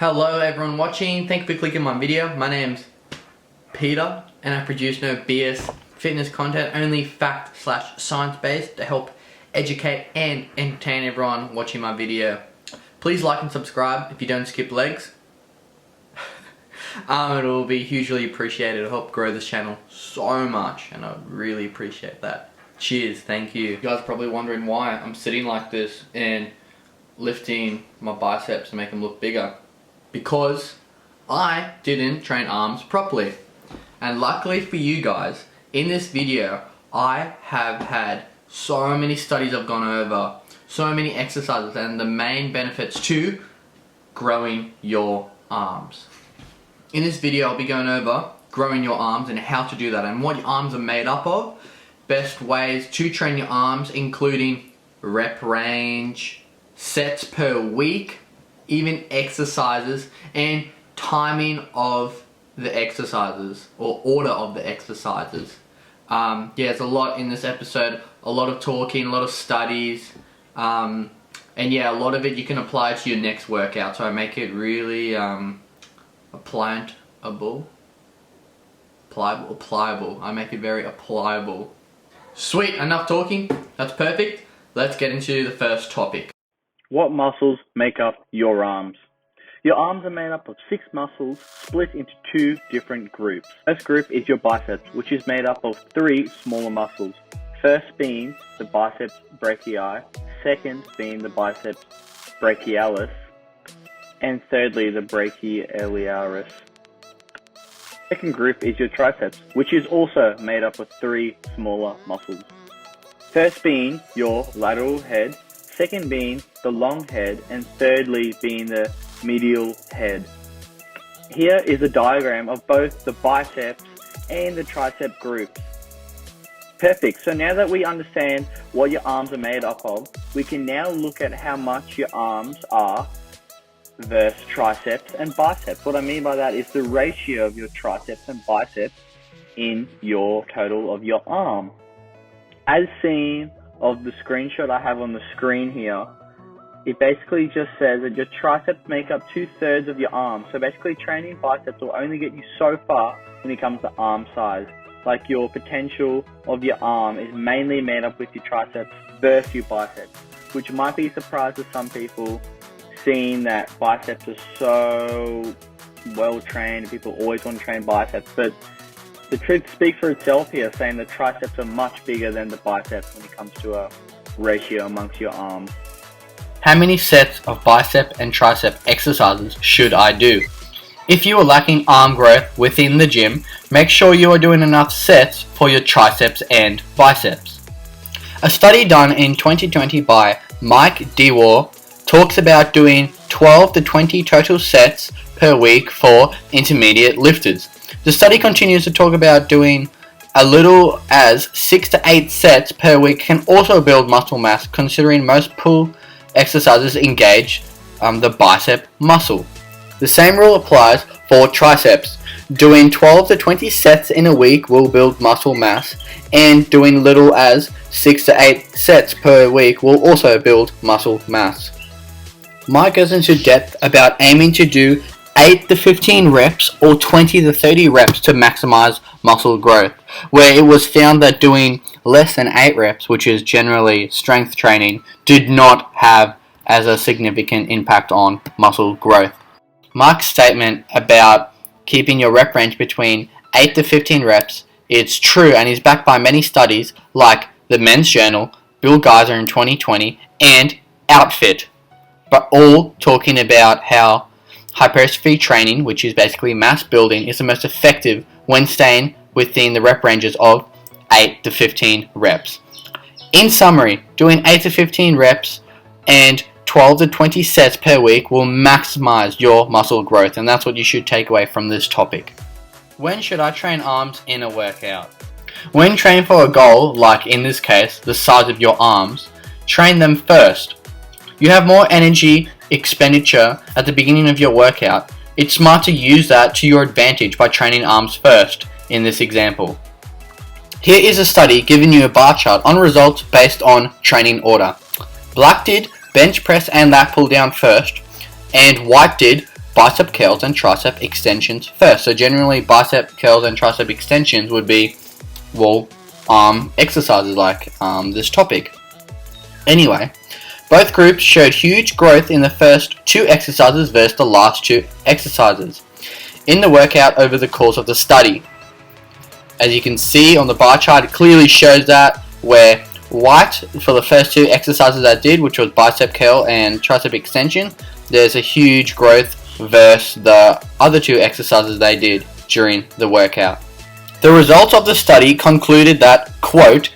Hello everyone watching, thank you for clicking my video. My name's Peter and I produce no BS fitness content, only fact/science based to help educate and entertain everyone watching my video. Please like and subscribe if you don't skip legs. It will be hugely appreciated. It'll help grow this channel so much and I would really appreciate that. Cheers, thank you. You guys are probably wondering why I'm sitting like this and lifting my biceps to make them look bigger. Because I didn't train arms properly. And luckily for you guys, in this video, I have had so many studies I've gone over, so many exercises and the main benefits to growing your arms. In this video, I'll be going over growing your arms and how to do that and what your arms are made up of, best ways to train your arms, including rep range, sets per week, even exercises, and timing of the exercises or order of the exercises. Yeah, there's a lot in this episode, a lot of talking, a lot of studies, and yeah, a lot of it you can apply to your next workout, so I make it really pliable. I make it very applicable. Sweet, enough talking, that's perfect. Let's get into the first topic. What muscles make up your arms? Your arms are made up of 6 muscles split into 2 different groups. First group is your biceps, which is made up of 3 smaller muscles. First being the biceps brachii, second being the biceps brachialis, and thirdly the brachialiaris. Second group is your triceps, which is also made up of 3 smaller muscles. First being your lateral head, second being the long head, and thirdly being the medial head. Here is a diagram of both the biceps and the tricep groups. Perfect, so now that we understand what your arms are made up of, we can now look at how much your arms are versus triceps and biceps. What I mean by that is the ratio of your triceps and biceps in your total of your arm. As seen of the screenshot I have on the screen here, it basically just says that your triceps make up 2/3 of your arm. So basically training biceps will only get you so far when it comes to arm size. Like your potential of your arm is mainly made up with your triceps versus your biceps, which might be a surprise to some people, seeing that biceps are so well trained. People always want to train biceps, but the truth speaks for itself here, saying the triceps are much bigger than the biceps when it comes to a ratio amongst your arms. How many sets of bicep and tricep exercises should I do? If you are lacking arm growth within the gym, make sure you are doing enough sets for your triceps and biceps. A study done in 2020 by Mike Dewar talks about doing 12 to 20 total sets per week for intermediate lifters. The study continues to talk about doing as little as 6 to 8 sets per week can also build muscle mass, considering most pull exercises engage the bicep muscle. The same rule applies for triceps. Doing 12 to 20 sets in a week will build muscle mass, and doing little as 6 to 8 sets per week will also build muscle mass. Mike goes into depth about aiming to do 8 to 15 reps or 20 to 30 reps to maximize muscle growth, where it was found that doing less than 8 reps, which is generally strength training, did not have as a significant impact on muscle growth. Mark's statement about keeping your rep range between 8 to 15 reps is true and is backed by many studies like the Men's Journal, Bill Geiser in 2020, and Outfit, but all talking about how hypertrophy training, which is basically mass building, is the most effective when staying within the rep ranges of 8 to 15 reps. In summary, doing 8 to 15 reps and 12 to 20 sets per week will maximize your muscle growth, and that's what you should take away from this topic. When should I train arms in a workout? When training for a goal, like in this case, the size of your arms, train them first. You have more energy expenditure at the beginning of your workout. It's smart to use that to your advantage by training arms first in this example. Here is a study giving you a bar chart on results based on training order. Black did bench press and lat pull down first, and White did bicep curls and tricep extensions first. So generally bicep curls and tricep extensions would be, well, arm exercises like this topic. Anyway, both groups showed huge growth in the first 2 exercises versus the last 2 exercises in the workout over the course of the study. As you can see on the bar chart, it clearly shows that where white for the first 2 exercises I did, which was bicep curl and tricep extension, there's a huge growth versus the other 2 exercises they did during the workout. The results of the study concluded that, quote,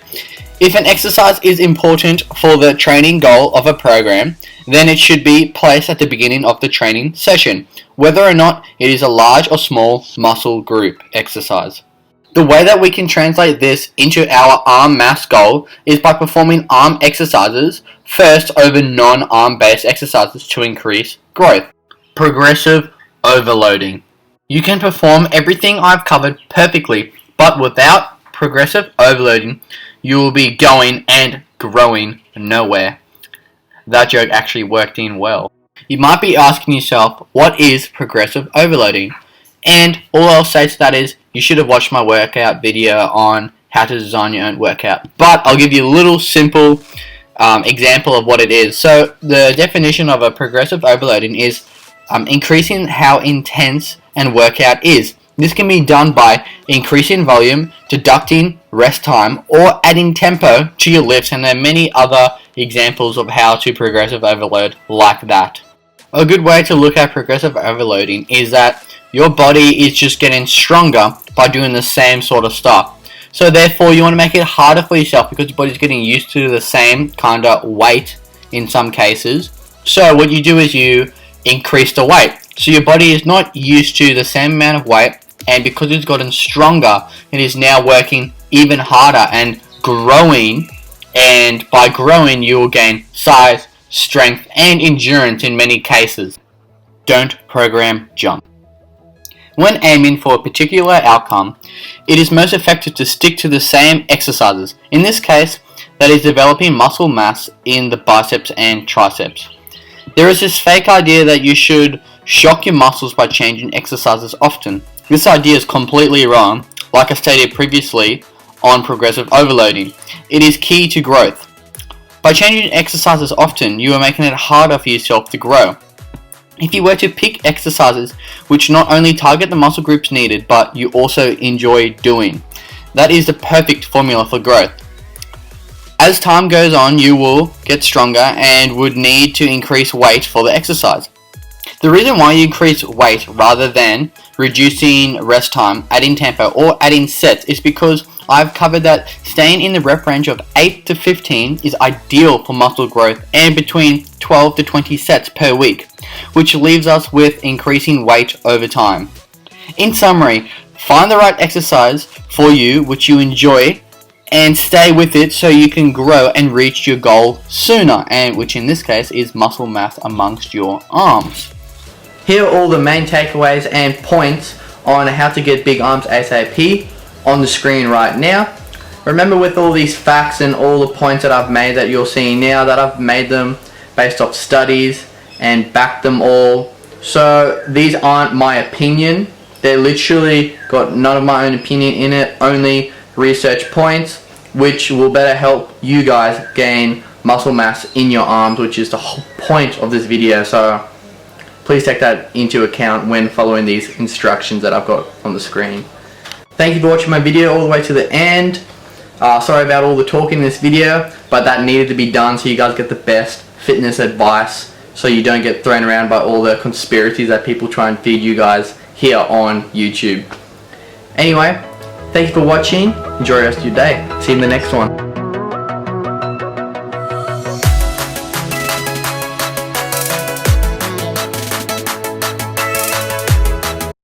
if an exercise is important for the training goal of a program, then it should be placed at the beginning of the training session, whether or not it is a large or small muscle group exercise. The way that we can translate this into our arm mass goal is by performing arm exercises first over non-arm based exercises to increase growth. Progressive overloading. You can perform everything I've covered perfectly, but without progressive overloading, you will be going and growing nowhere. That joke actually worked in well. You might be asking yourself, what is progressive overloading? And all I'll say to that is, you should have watched my workout video on how to design your own workout. But I'll give you a little simple example of what it is. So the definition of a progressive overloading is increasing how intense a workout is. This can be done by increasing volume, deducting rest time, or adding tempo to your lifts, and there are many other examples of how to progressive overload like that. A good way to look at progressive overloading is that your body is just getting stronger by doing the same sort of stuff. So therefore you want to make it harder for yourself because your body's getting used to the same kind of weight in some cases. So what you do is you increase the weight. So your body is not used to the same amount of weight, and because it's gotten stronger, it is now working even harder and growing, and by growing you will gain size, strength, and endurance in many cases. Don't program junk. When aiming for a particular outcome, it is most effective to stick to the same exercises. In this case, that is developing muscle mass in the biceps and triceps. There is this fake idea that you should shock your muscles by changing exercises often. This idea is completely wrong. Like I stated previously on progressive overloading, it is key to growth. By changing exercises often, you are making it harder for yourself to grow. If you were to pick exercises which not only target the muscle groups needed, but you also enjoy doing, that is the perfect formula for growth. As time goes on, you will get stronger and would need to increase weight for the exercise. The reason why you increase weight rather than reducing rest time, adding tempo, or adding sets is because I've covered that staying in the rep range of 8 to 15 is ideal for muscle growth, and between 12 to 20 sets per week, which leaves us with increasing weight over time. In summary, find the right exercise for you which you enjoy and stay with it so you can grow and reach your goal sooner, and which in this case is muscle mass amongst your arms. Here are all the main takeaways and points on how to get big arms ASAP on the screen right now. Remember, with all these facts and all the points that I've made that you're seeing now, that I've made them based off studies and backed them all. So these aren't my opinion. They're literally got none of my own opinion in it, only research points which will better help you guys gain muscle mass in your arms, which is the whole point of this video. So please take that into account when following these instructions that I've got on the screen. Thank you for watching my video all the way to the end. Sorry about all the talking in this video, but that needed to be done so you guys get the best fitness advice, so you don't get thrown around by all the conspiracies that people try and feed you guys here on YouTube. Anyway, thank you for watching. Enjoy the rest of your day. See you in the next one.